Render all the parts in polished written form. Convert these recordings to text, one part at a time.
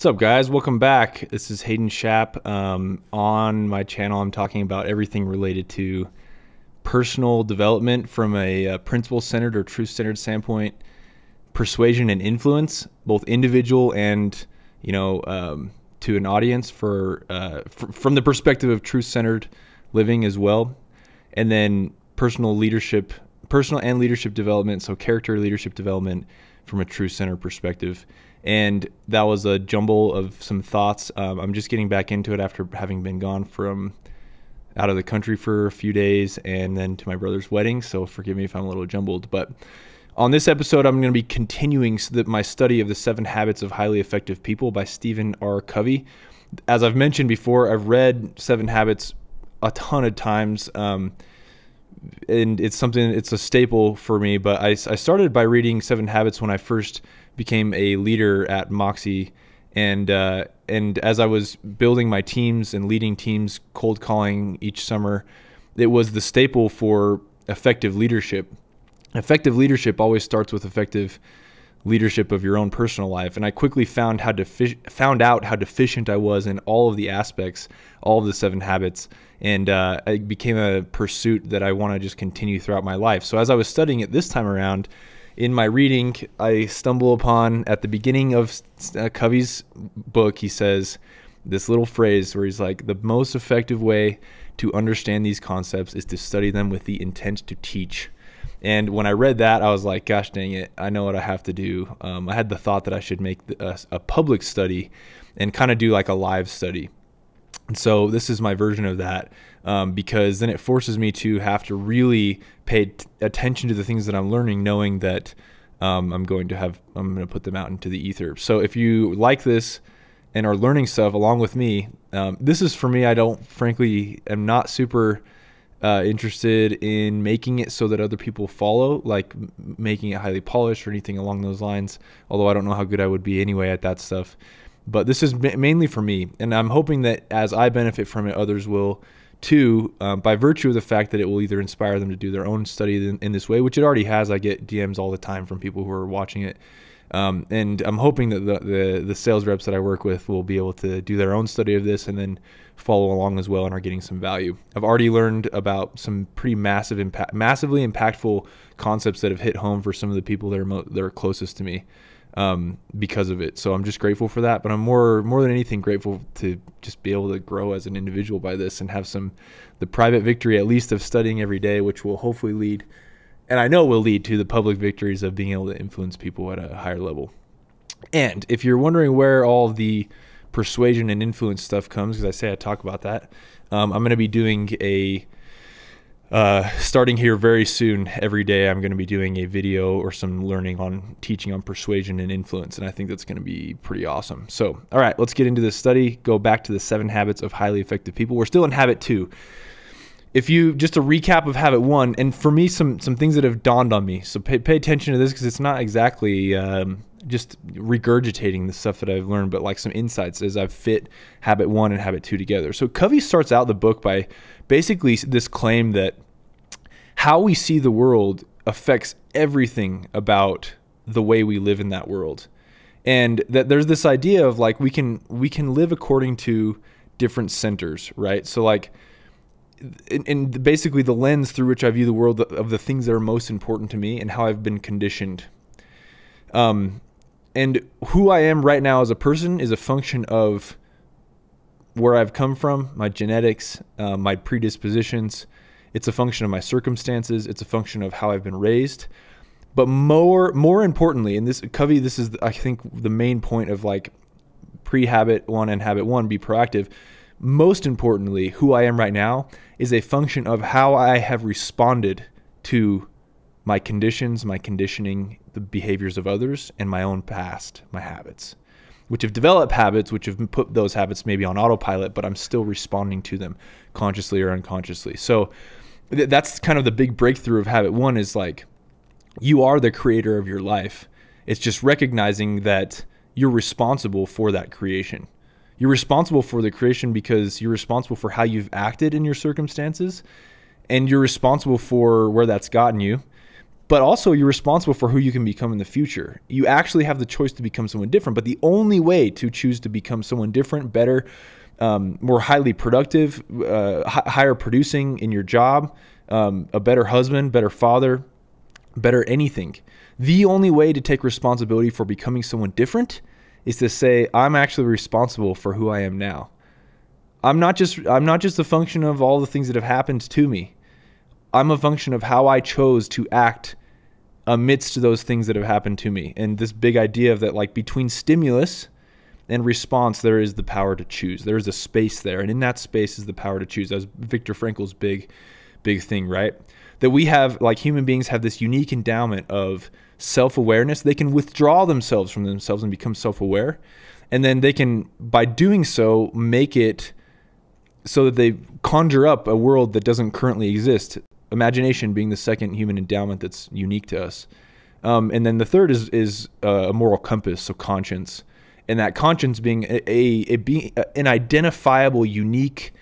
What's up, guys? Welcome back. This is Hayden Schaap. On my channel, I'm talking about everything related to personal development from a principle-centered or truth-centered standpoint, persuasion and influence, both individual and to an audience from the perspective of truth-centered living as well, and then personal and leadership development, so character leadership development from a truth-centered perspective. And that was a jumble of some thoughts. I'm just getting back into it after having been gone from out of the country for a few days and then to my brother's wedding. So forgive me if I'm a little jumbled. But on this episode, I'm going to be continuing my study of the 7 Habits of Highly Effective People by Stephen Covey. As I've mentioned before, I've read 7 Habits a ton of times. And it's a staple for me. But I started by reading 7 Habits when I first became a leader at Moxie, and as I was building my teams and leading teams, cold calling each summer, it was the staple for effective leadership. Effective leadership always starts with effective leadership of your own personal life, and I quickly found out how deficient I was in all of the aspects, all of the 7 habits, and it became a pursuit that I want to just continue throughout my life. So as I was studying it this time around, in my reading, I stumble upon, at the beginning of Covey's book, he says this little phrase where he's like, the most effective way to understand these concepts is to study them with the intent to teach. And when I read that, I was like, gosh dang it, I know what I have to do. I had the thought that I should make a public study and kind of do like a live study. And so this is my version of that, because then it forces me to have to really pay attention to the things that I'm learning, knowing that I'm going to put them out into the ether. So if you like this and are learning stuff along with me, this is for me. I frankly am not super interested in making it so that other people follow, like making it highly polished or anything along those lines, although I don't know how good I would be anyway at that stuff. But this is mainly for me, and I'm hoping that as I benefit from it, others will too, by virtue of the fact that it will either inspire them to do their own study in this way, which it already has. I get DMs all the time from people who are watching it, and I'm hoping that the sales reps that I work with will be able to do their own study of this and then follow along as well and are getting some value. I've already learned about some pretty massively impactful concepts that have hit home for some of the people that are closest to me, because of it. So I'm just grateful for that, but I'm more than anything grateful to just be able to grow as an individual by this and have the private victory, at least, of studying every day, which will hopefully lead, and I know will lead, to the public victories of being able to influence people at a higher level. And if you're wondering where all the persuasion and influence stuff comes, because I say I talk about that, I'm going to be doing starting here very soon, every day I'm going to be doing a video or some learning on teaching on persuasion and influence, and I think that's going to be pretty awesome. So, all right, let's get into this study. Go back to the 7 habits of highly effective people. We're still in habit 2. Just a recap of habit 1, and for me, some things that have dawned on me. So pay attention to this, because it's not exactly just regurgitating the stuff that I've learned, but like some insights as I've fit habit 1 and habit 2 together. So Covey starts out the book by basically this claim that how we see the world affects everything about the way we live in that world. And that there's this idea of like we can live according to different centers, right? So like in basically the lens through which I view the world of the things that are most important to me and how I've been conditioned. And who I am right now as a person is a function of where I've come from, my genetics, my predispositions. It's a function of my circumstances. It's a function of how I've been raised. But more importantly, and this is, I think, the main point of like pre-habit 1 and habit 1, be proactive. Most importantly, who I am right now is a function of how I have responded to my conditions, my conditioning, the behaviors of others, and my own past, my habits, which have developed habits, which have put those habits maybe on autopilot, but I'm still responding to them consciously or unconsciously. So that's kind of the big breakthrough of habit 1, is like, you are the creator of your life. It's just recognizing that you're responsible for that creation. You're responsible for the creation because you're responsible for how you've acted in your circumstances, and you're responsible for where that's gotten you. but also you're responsible for who you can become in the future. You actually have the choice to become someone different, but the only way to choose to become someone different, better, more highly productive, higher producing in your job, a better husband, better father, better anything. The only way to take responsibility for becoming someone different is to say, I'm actually responsible for who I am now. I'm not just a function of all the things that have happened to me. I'm a function of how I chose to act amidst those things that have happened to me. And this big idea of that, like, between stimulus and response, there is the power to choose. There is a space there. And in that space is the power to choose. That's Viktor Frankl's big thing, right? That we have, like, human beings have this unique endowment of self-awareness. They can withdraw themselves from themselves and become self-aware. And then they can, by doing so, make it so that they conjure up a world that doesn't currently exist. Imagination being the second human endowment that's unique to us. And then the third is a moral compass, so conscience. And that conscience being an identifiable, unique,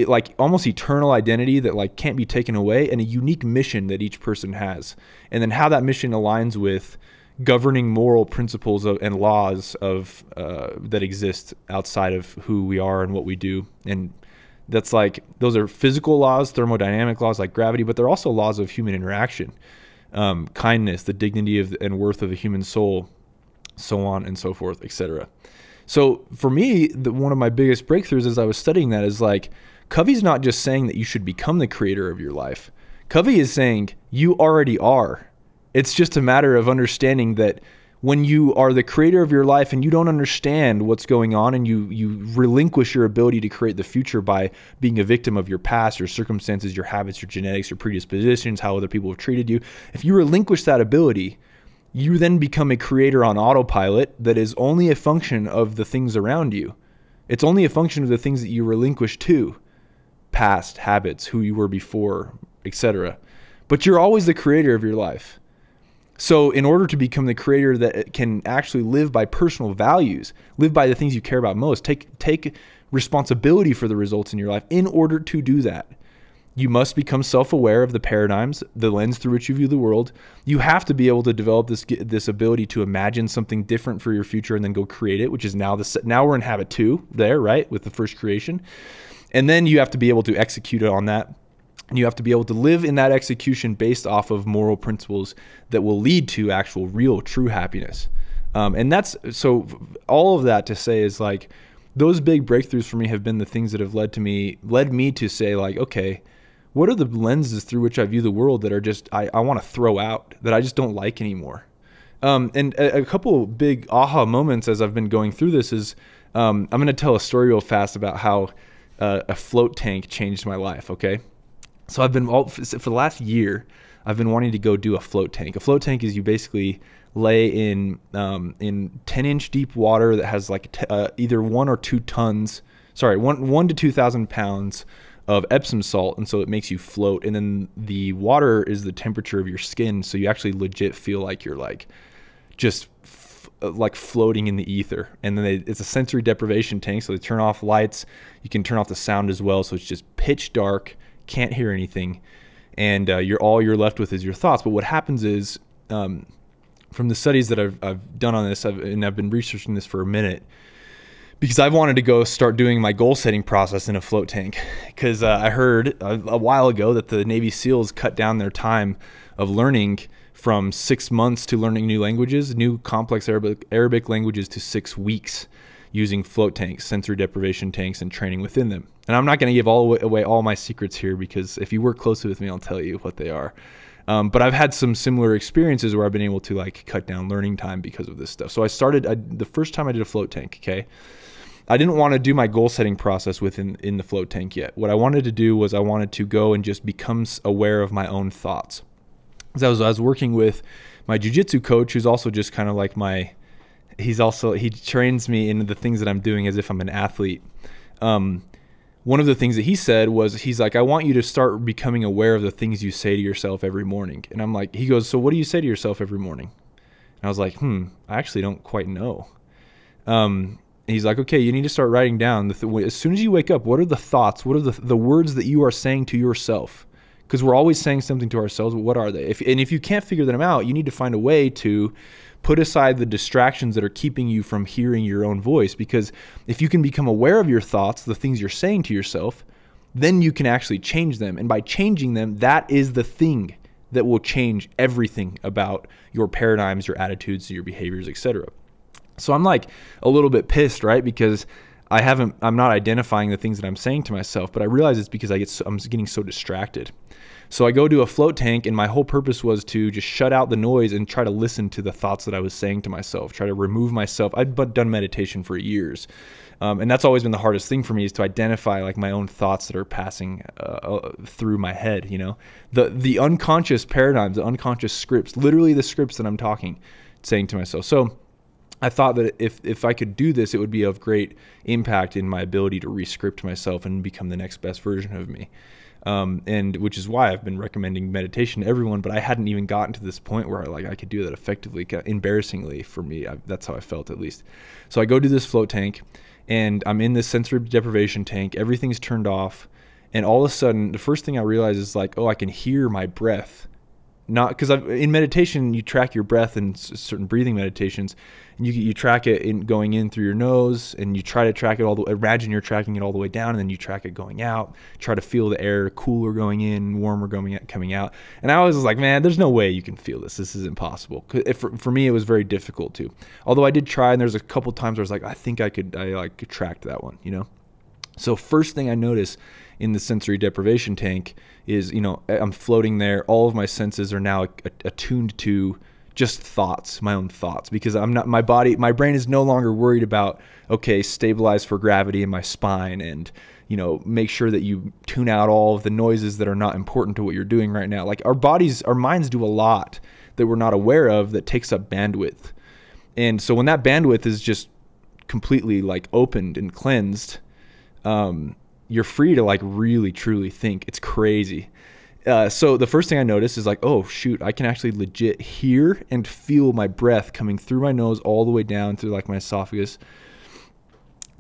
like almost eternal identity that, like, can't be taken away, and a unique mission that each person has. And then how that mission aligns with governing moral principles and laws of that exist outside of who we are and what we do. And that's, like, those are physical laws, thermodynamic laws like gravity, but they're also laws of human interaction, kindness, the dignity of and worth of the human soul, so on and so forth, etc. So for me, one of my biggest breakthroughs as I was studying that is, like, Covey's not just saying that you should become the creator of your life. Covey is saying you already are. It's just a matter of understanding that when you are the creator of your life and you don't understand what's going on, and you relinquish your ability to create the future by being a victim of your past, your circumstances, your habits, your genetics, your predispositions, how other people have treated you, if you relinquish that ability, you then become a creator on autopilot that is only a function of the things around you. It's only a function of the things that you relinquish to, past habits, who you were before, etc. But you're always the creator of your life. So in order to become the creator that can actually live by personal values, live by the things you care about most, take responsibility for the results in your life, in order to do that, you must become self-aware of the paradigms, the lens through which you view the world. You have to be able to develop this ability to imagine something different for your future and then go create it, which is now we're in habit 2 there, right, with the first creation. And then you have to be able to execute on that. And you have to be able to live in that execution based off of moral principles that will lead to actual, real, true happiness. And that's, so all of that to say is, like, those big breakthroughs for me have been the things that have led me to say, like, okay, what are the lenses through which I view the world that are just, I want to throw out, that I just don't like anymore? And a couple big aha moments as I've been going through this is, I'm going to tell a story real fast about how a float tank changed my life, okay? So I've been, for the last year, I've been wanting to go do a float tank. A float tank is you basically lay in 10-inch deep water that has, like, either 1 or 2 tons, sorry, 1 to 2,000 pounds of Epsom salt, and so it makes you float. And then the water is the temperature of your skin, so you actually legit feel like you're, like, just like floating in the ether. And then it's a sensory deprivation tank, so they turn off lights. You can turn off the sound as well, so it's just pitch dark. Can't hear anything, and all you're left with is your thoughts. But what happens is, from the studies that I've done on this, and I've been researching this for a minute, because I've wanted to go start doing my goal setting process in a float tank, because I heard a while ago that the Navy SEALs cut down their time of learning from 6 months to learning new languages, new complex Arabic languages, to 6 weeks, using float tanks, sensory deprivation tanks, and training within them. And I'm not going to give away all my secrets here, because if you work closely with me, I'll tell you what they are. But I've had some similar experiences where I've been able to, like, cut down learning time because of this stuff. So the first time I did a float tank, okay, I didn't want to do my goal setting process in the float tank yet. What I wanted to do was I wanted to go and just become aware of my own thoughts. Because I was working with my jiu-jitsu coach, who's also just kind of like he trains me in the things that I'm doing as if I'm an athlete. One of the things that he said was, he's like, I want you to start becoming aware of the things you say to yourself every morning. And I'm like, he goes, so what do you say to yourself every morning? And I was like, I actually don't quite know. And he's like, okay, you need to start writing down as soon as you wake up, what are the thoughts? What are the words that you are saying to yourself because we're always saying something to ourselves. But what are they? If you can't figure them out, you need to find a way to put aside the distractions that are keeping you from hearing your own voice. Because if you can become aware of your thoughts, the things you're saying to yourself, then you can actually change them. And by changing them, that is the thing that will change everything about your paradigms, your attitudes, your behaviors, etc. So I'm like a little bit pissed, right? Because I'm not identifying the things that I'm saying to myself, but I realize it's because I'm getting so distracted. So I go to a float tank, and my whole purpose was to just shut out the noise and try to listen to the thoughts that I was saying to myself, try to remove myself. I've done meditation for years. And that's always been the hardest thing for me, is to identify like my own thoughts that are passing through my head, you know, the unconscious paradigms, the unconscious scripts, literally the scripts that I'm saying to myself. So I thought that if I could do this, it would be of great impact in my ability to re-script myself and become the next best version of me. And which is why I've been recommending meditation to everyone, but I hadn't even gotten to this point where I could do that effectively. Embarrassingly for me, that's how I felt, at least. So I go to this float tank, and I'm in this sensory deprivation tank. Everything's turned off, and all of a sudden, the first thing I realize is like, oh, I can hear my breath. Not because in meditation, you track your breath in certain breathing meditations, and you track it in going in through your nose, and you try to track it all the way. Imagine you're tracking it all the way down, and then you track it going out. Try to feel the air cooler going in, warmer coming out. And I was like, man, there's no way you can feel this. This is impossible. For me, it was very difficult to. Although I did try, and there's a couple times where I was like, I think I could track that one, you know. So first thing I notice in the sensory deprivation tank is, you know, I'm floating there. All of my senses are now attuned to just thoughts, my own thoughts, because my brain is no longer worried about, okay, stabilize for gravity in my spine, and, you know, make sure that you tune out all of the noises that are not important to what you're doing right now. Like our minds do a lot that we're not aware of that takes up bandwidth. And so when that bandwidth is just completely like opened and cleansed, you're free to like really truly think. It's crazy. So the first thing I noticed is like, oh shoot, I can actually legit hear and feel my breath coming through my nose all the way down through like my esophagus,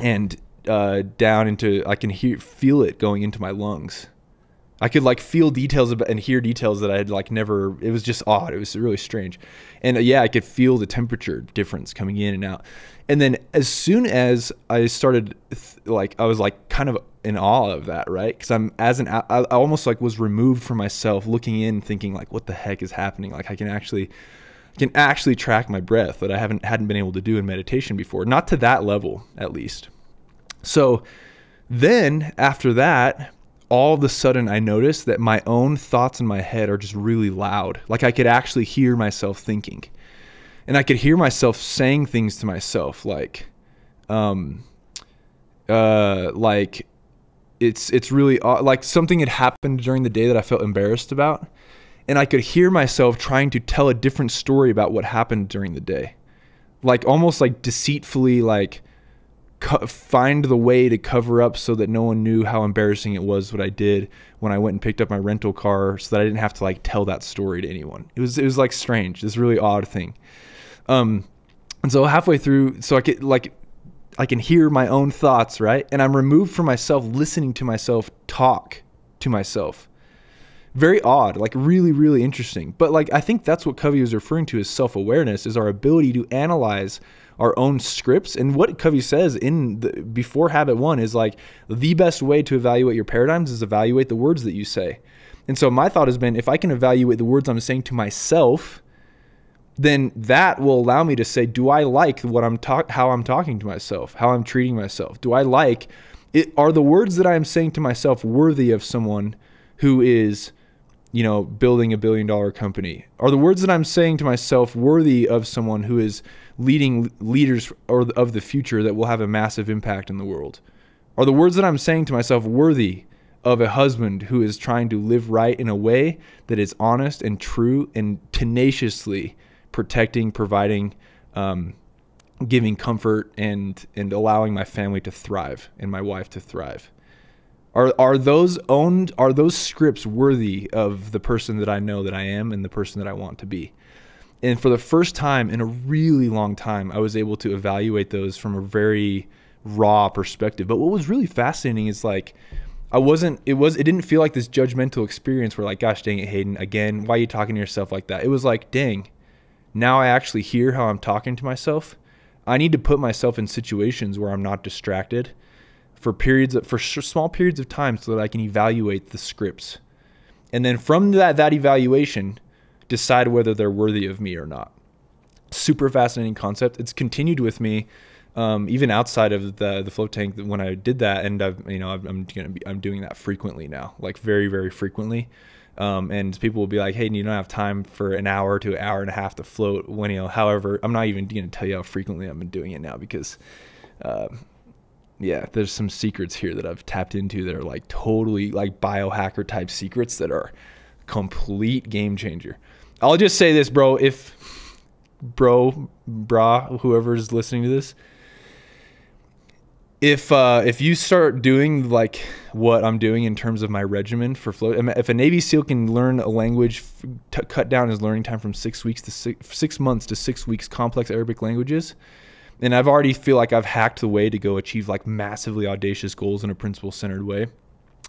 and down into, I can feel it going into my lungs. I could like feel details and hear details that I had like never. It was just odd. It was really strange. And yeah, I could feel the temperature difference coming in and out. And then as soon as I started, I was like kind of in awe of that, right? Because I almost like was removed from myself, looking in, thinking like, what the heck is happening? Like I can actually track my breath that I hadn't been able to do in meditation before, not to that level at least. So then after that, all of a sudden I noticed that my own thoughts in my head are just really loud. Like I could actually hear myself thinking. And I could hear myself saying things to myself like it's really like something had happened during the day that I felt embarrassed about. And I could hear myself trying to tell a different story about what happened during the day. Like almost like deceitfully, like find the way to cover up so that no one knew how embarrassing it was what I did when I went and picked up my rental car, so that I didn't have to like tell that story to anyone. It was like strange, this really odd thing. And so halfway through, so I can hear my own thoughts, right? And I'm removed from myself, listening to myself talk to myself. Very odd, like really, really interesting. But like, I think that's what Covey was referring to as self-awareness, is our ability to analyze our own scripts. And what Covey says before habit 1 is like, the best way to evaluate your paradigms is evaluate the words that you say. And so my thought has been, if I can evaluate the words I'm saying to myself, then that will allow me to say, do I like how I'm talking to myself, how I'm treating myself? Do I like it? Are the words that I am saying to myself worthy of someone who is, you know, building $1 billion company? Are the words that I'm saying to myself worthy of someone who is leading leaders of the future that will have a massive impact in the world? Are the words that I'm saying to myself worthy of a husband who is trying to live right in a way that is honest and true and tenaciously protecting, providing, giving comfort, and allowing my family to thrive and my wife to thrive? Are those scripts worthy of the person that I know that I am and the person that I want to be? And for the first time in a really long time, I was able to evaluate those from a very raw perspective. But what was really fascinating is like, it didn't feel like this judgmental experience where like, gosh dang it, Hayden, again, why are you talking to yourself like that? It was like, dang, now I actually hear how I'm talking to myself. I need to put myself in situations where I'm not distracted for small periods of time so that I can evaluate the scripts. And then from that evaluation, decide whether they're worthy of me or not. Super fascinating concept. It's continued with me even outside of the float tank when I did that, and I'm doing that frequently now, like very, very frequently. And people will be like, hey, you don't have time for an hour to an hour and a half to float when, however, I'm not even going to tell you how frequently I've been doing it now because, yeah, there's some secrets here that I've tapped into that are like totally like biohacker type secrets that are complete game changer. I'll just say this, bro, whoever's listening to this, if you start doing like what I'm doing in terms of my regimen for float, if a Navy SEAL can learn a language, cut down his learning time from 6 months to 6 weeks, complex Arabic languages, and I've already feel like I've hacked the way to go achieve like massively audacious goals in a principle-centered way.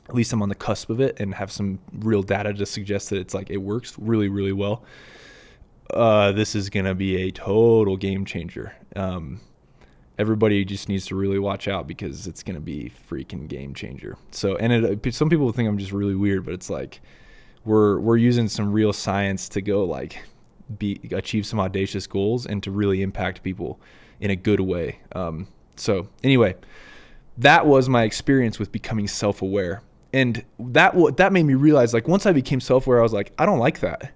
At least I'm on the cusp of it and have some real data to suggest that it's like it works really, really well. This is going to be a total game changer. Everybody just needs to really watch out because it's going to be freaking game changer. So, and some people think I'm just really weird, but it's like we're using some real science to go like achieve some audacious goals and to really impact people in a good way. So anyway, that was my experience with becoming self-aware. And that made me realize, like, once I became self-aware, I was like, I don't like that.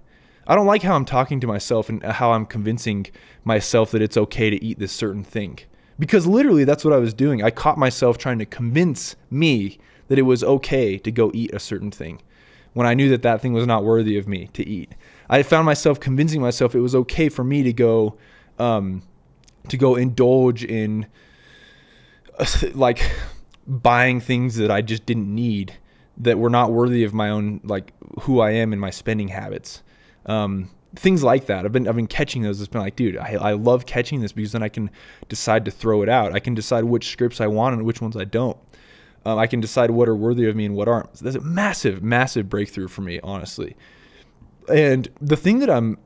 I don't like how I'm talking to myself and how I'm convincing myself that it's okay to eat this certain thing. Because literally that's what I was doing. I caught myself trying to convince me that it was okay to go eat a certain thing when I knew that that thing was not worthy of me to eat. I found myself convincing myself it was okay for me to go indulge in like buying things that I just didn't need, that were not worthy of my own, like who I am and my spending habits. Things like that. I've been catching those. It's been like, dude, I love catching this because then I can decide to throw it out. I can decide which scripts I want and which ones I don't. I can decide what are worthy of me and what aren't. So that's a massive, massive breakthrough for me, honestly. And the thing that I'm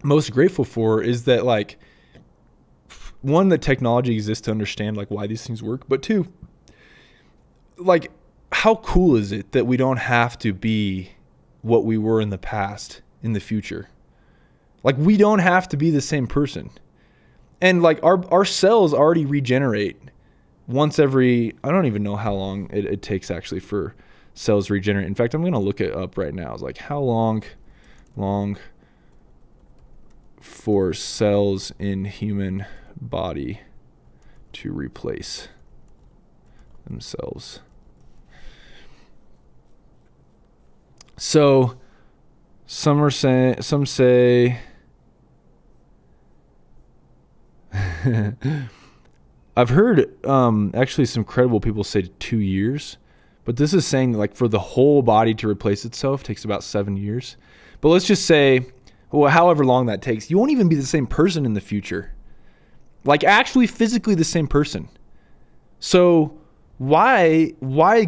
most grateful for is that, like, one, that technology exists to understand like why these things work, but two, like, how cool is it that we don't have to be what we were in the past in the future? Like, we don't have to be the same person. And like our cells already regenerate once every, I don't even know how long it takes actually for cells to regenerate. In fact, I'm going to look it up right now. It's like, how long for cells in human body to replace themselves. So some say I've heard actually some credible people say 2 years, but this is saying like for the whole body to replace itself takes about 7 years. But let's just say, well, however long that takes, you won't even be the same person in the future. Like, actually physically the same person. So why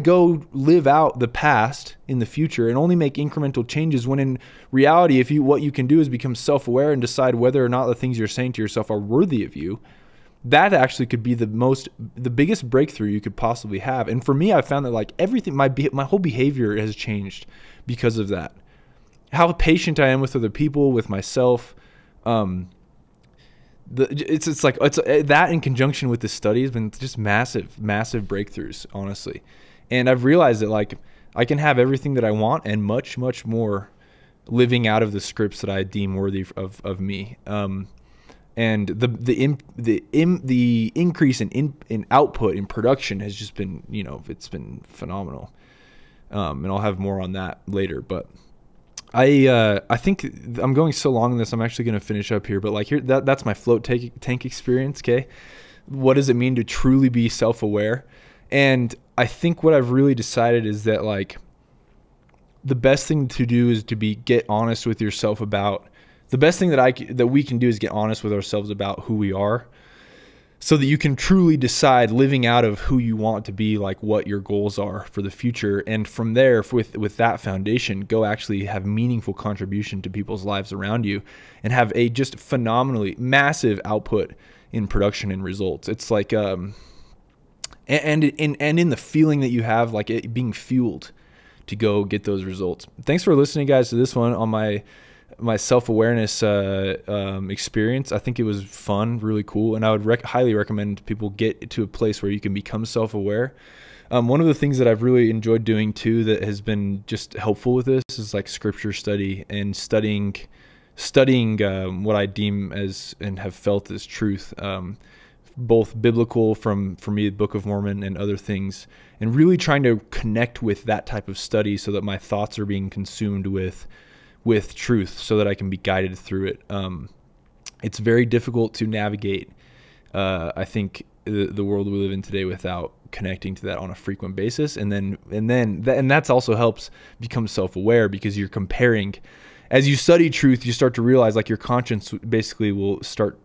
go live out the past in the future and only make incremental changes when in reality, what you can do is become self-aware and decide whether or not the things you're saying to yourself are worthy of you. That actually could be the biggest breakthrough you could possibly have. And for me, I found that like everything, my whole behavior has changed because of that. How patient I am with other people, with myself. It's like that in conjunction with this study has been just massive breakthroughs, honestly. And I've realized that like I can have everything that I want and much more living out of the scripts that I deem worthy of me. And the increase in output in production has just been, it's been phenomenal. And I'll have more on that later, but I think I'm going so long on this, I'm actually going to finish up here, but like that's my float tank experience. Okay. What does it mean to truly be self-aware? And I think what I've really decided is that like the best thing to do is to get honest with yourself about the best thing that we can do is get honest with ourselves about who we are. so that you can truly decide, living out of who you want to be, like what your goals are for the future. And from there, with that foundation, go actually have meaningful contribution to people's lives around you and have a just phenomenally massive output in production and results. It's like, and in the feeling that you have, like it being fueled to go get those results. Thanks for listening, guys, to this one on my self-awareness experience. I think it was fun, really cool, and I would highly recommend people get to a place where you can become self-aware. One of the things that I've really enjoyed doing too that has been just helpful with this is like scripture study and studying what I deem as and have felt as truth, both biblical for me, the Book of Mormon and other things, and really trying to connect with that type of study so that my thoughts are being consumed with truth so that I can be guided through it. It's very difficult to navigate, I think, the world we live in today without connecting to that on a frequent basis. And that's also helps become self-aware, because you're comparing. As you study truth, you start to realize, like, your conscience basically will start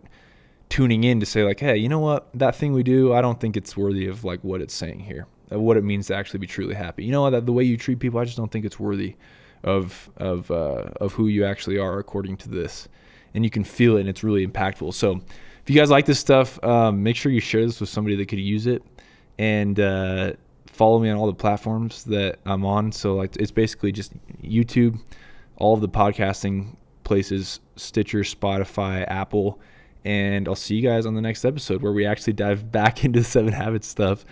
tuning in to say, like, hey, you know what, that thing we do, I don't think it's worthy of like what it's saying here, what it means to actually be truly happy. You know what, the way you treat people, I just don't think it's worthy of who you actually are according to this. And you can feel it, and it's really impactful. So if you guys like this stuff, make sure you share this with somebody that could use it, and follow me on all the platforms that I'm on. So like, it's basically just YouTube, all of the podcasting places, Stitcher, Spotify, Apple, and I'll see you guys on the next episode where we actually dive back into the 7 Habits stuff.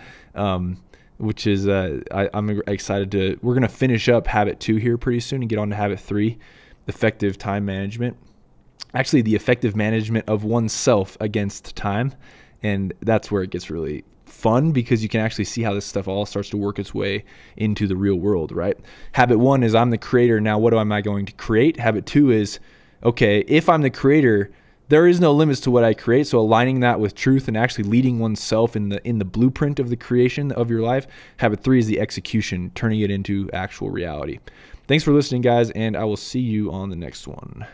Which is I'm excited to. We're gonna finish up habit 2 here pretty soon and get on to habit 3, effective time management. Actually, the effective management of oneself against time, and that's where it gets really fun, because you can actually see how this stuff all starts to work its way into the real world, right? Habit 1 is I'm the creator. Now, what am I going to create? Habit 2 is, okay, if I'm the creator, there is no limits to what I create. So aligning that with truth and actually leading oneself in the blueprint of the creation of your life. Habit 3 is the execution, turning it into actual reality. Thanks for listening, guys, and I will see you on the next one.